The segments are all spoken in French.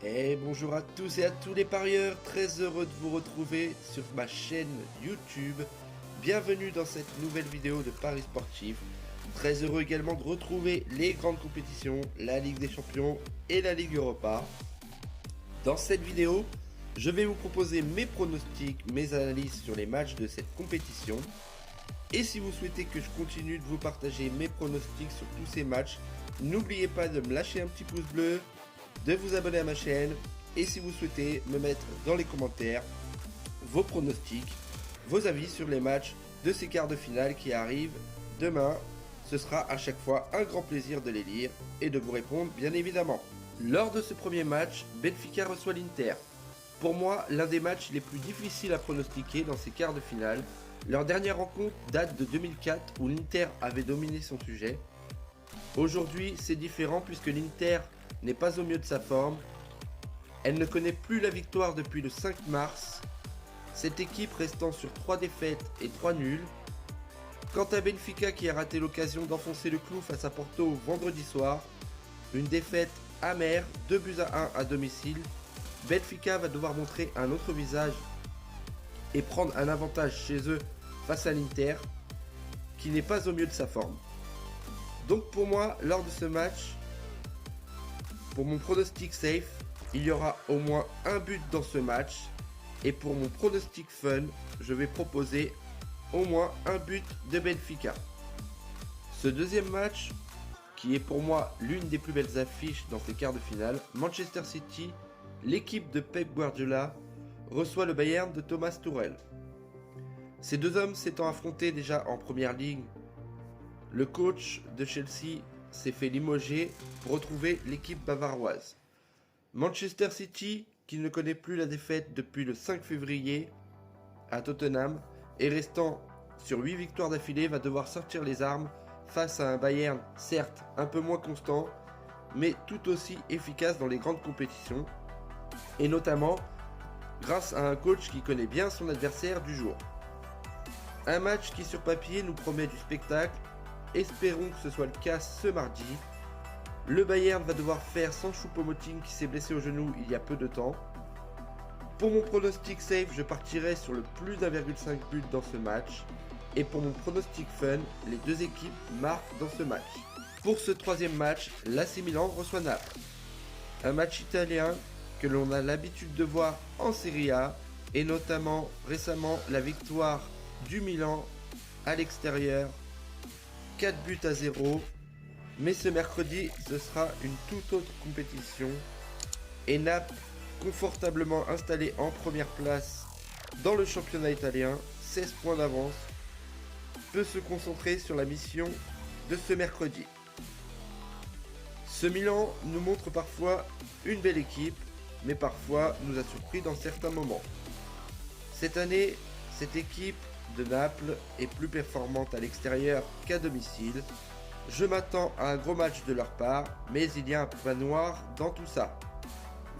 Et bonjour à tous et à tous les parieurs, très heureux de vous retrouver sur ma chaîne YouTube. Bienvenue dans cette nouvelle vidéo de Paris Sportif. Très heureux également de retrouver les grandes compétitions, la Ligue des Champions et la Ligue Europa. Dans cette vidéo, je vais vous proposer mes pronostics, mes analyses sur les matchs de cette compétition. Et si vous souhaitez que je continue de vous partager mes pronostics sur tous ces matchs, n'oubliez pas de me lâcher un petit pouce bleu, de vous abonner à ma chaîne et si vous souhaitez me mettre dans les commentaires vos pronostics, vos avis sur les matchs de ces quarts de finale qui arrivent demain. Ce sera à chaque fois un grand plaisir de les lire et de vous répondre bien évidemment. Lors de ce premier match, Benfica reçoit l'Inter. Pour moi, l'un des matchs les plus difficiles à pronostiquer dans ces quarts de finale. Leur dernière rencontre date de 2004 où l'Inter avait dominé son sujet. Aujourd'hui, c'est différent puisque l'Inter n'est pas au mieux de sa forme. Elle ne connaît plus la victoire depuis le 5 mars. Cette équipe restant sur 3 défaites et 3 nuls. Quant à Benfica qui a raté l'occasion d'enfoncer le clou face à Porto vendredi soir, une défaite amère, 2-1 à domicile. Benfica va devoir montrer un autre visage et prendre un avantage chez eux face à l'Inter qui n'est pas au mieux de sa forme. Donc pour moi, lors de ce match, pour mon pronostic safe, il y aura au moins un but dans ce match. Et pour mon pronostic fun, je vais proposer au moins un but de Benfica. Ce deuxième match, qui est pour moi l'une des plus belles affiches dans ces quarts de finale, Manchester City, l'équipe de Pep Guardiola, reçoit le Bayern de Thomas Tuchel. Ces deux hommes s'étant affrontés déjà en première ligue, le coach de Chelsea s'est fait limoger pour retrouver l'équipe bavaroise. Manchester City, qui ne connaît plus la défaite depuis le 5 février à Tottenham, et restant sur 8 victoires d'affilée, va devoir sortir les armes face à un Bayern certes un peu moins constant, mais tout aussi efficace dans les grandes compétitions, et notamment grâce à un coach qui connaît bien son adversaire du jour. Un match qui sur papier nous promet du spectacle. Espérons que ce soit le cas ce mardi. Le Bayern va devoir faire sans Choupo-Moting qui s'est blessé au genou il y a peu de temps. Pour mon pronostic safe, je partirai sur le plus d'1,5 but dans ce match. Et pour mon pronostic fun, les deux équipes marquent dans ce match. Pour ce troisième match, l'AC Milan reçoit Naples. Un match italien que l'on a l'habitude de voir en Serie A et notamment récemment la victoire du Milan à l'extérieur 4-0, mais ce mercredi ce sera une toute autre compétition et Naples, confortablement installé en première place dans le championnat italien, 16 points d'avance, peut se concentrer sur la mission de ce mercredi. Ce Milan nous montre parfois une belle équipe, mais parfois nous a surpris dans certains moments. Cette année, cette équipe de Naples est plus performante à l'extérieur qu'à domicile. Je m'attends à un gros match de leur part, mais il y a un point noir dans tout ça.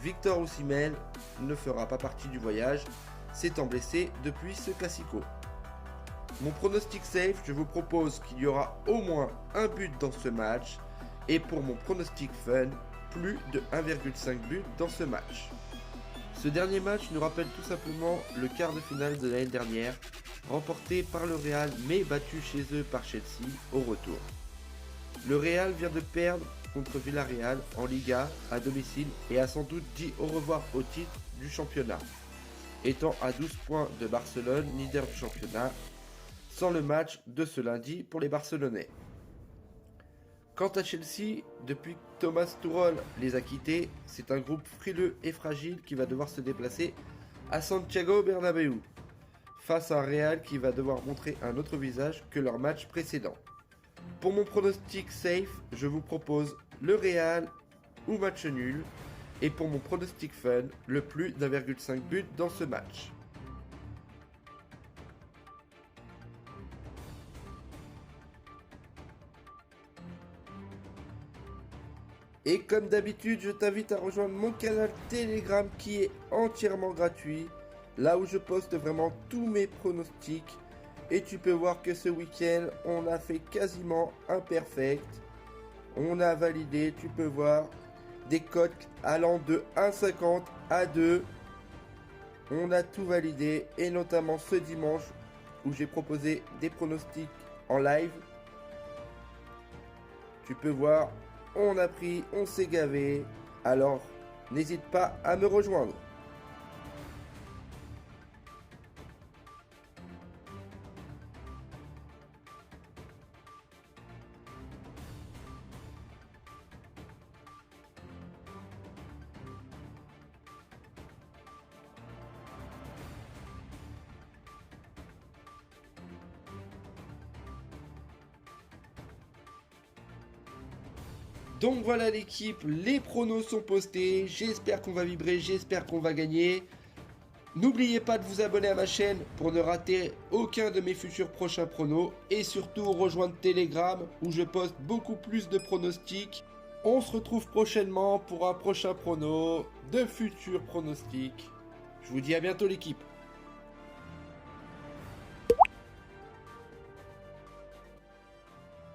Victor Osimhen ne fera pas partie du voyage, s'étant blessé depuis ce Classico. Mon pronostic safe, je vous propose qu'il y aura au moins un but dans ce match, et pour mon pronostic fun, plus de 1,5 but dans ce match. Ce dernier match nous rappelle tout simplement le quart de finale de l'année dernière, remporté par le Real mais battu chez eux par Chelsea au retour. Le Real vient de perdre contre Villarreal en Liga à domicile et a sans doute dit au revoir au titre du championnat, étant à 12 points de Barcelone, leader du championnat, sans le match de ce lundi pour les Barcelonais. Quant à Chelsea, depuis que Thomas Tuchel les a quittés, c'est un groupe frileux et fragile qui va devoir se déplacer à Santiago Bernabéu, face à un Real qui va devoir montrer un autre visage que leur match précédent. Pour mon pronostic safe, je vous propose le Real ou match nul, et pour mon pronostic fun, le plus d'1,5 but dans ce match. Et comme d'habitude, je t'invite à rejoindre mon canal Telegram qui est entièrement gratuit, là où je poste vraiment tous mes pronostics. Et tu peux voir que ce week-end, on a fait quasiment un perfect. On a validé, tu peux voir, des cotes allant de 1,50 à 2. On a tout validé et notamment ce dimanche où j'ai proposé des pronostics en live. Tu peux voir, on a pris, on s'est gavé. Alors, n'hésite pas à me rejoindre. Donc voilà l'équipe, les pronos sont postés, j'espère qu'on va vibrer, j'espère qu'on va gagner. N'oubliez pas de vous abonner à ma chaîne pour ne rater aucun de mes futurs prochains pronos. Et surtout rejoindre Telegram où je poste beaucoup plus de pronostics. On se retrouve prochainement pour un prochain prono, de futurs pronostics. Je vous dis à bientôt l'équipe.